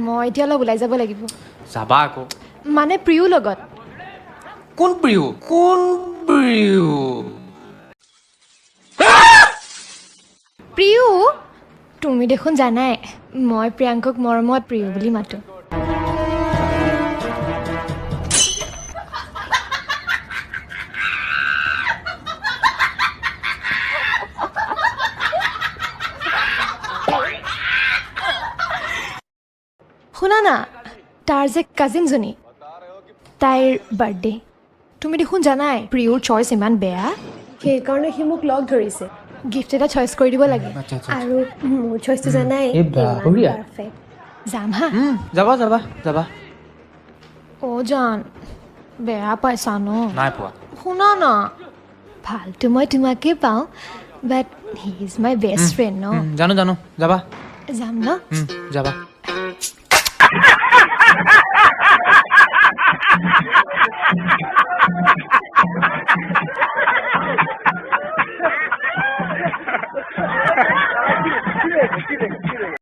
মই এতিয়া অলপ ওলাই যাব লাগিব যাবা আকৌ মানে প্ৰিয়ৰ লগত কোন প্ৰিয় প্ৰিয় তুমি দেখোন জানাই মই প্ৰিয়াংকক মৰমত প্ৰিয় বুলি মাতো শুনা না তাৰ যে কাজিনজনী তাইৰ বাৰ্থডে তুমি দেখোন জানাই প্ৰিয়ৰ চইচ ইমান বেয়া সেইকাৰণে সি মোক লগ ধৰিছে গিফ্ট এটা চইচ কৰি দিব লাগে আৰু মোৰ চইচটো জানাই পাৰফেক্ট যাম হা যাবা অ' জান বেয়া পাইছা ন নাই পোৱা শুনা না ভালটো মই তোমাকে পাওঁ but he is my best friend ন জানো যাবা যাম ন যাবা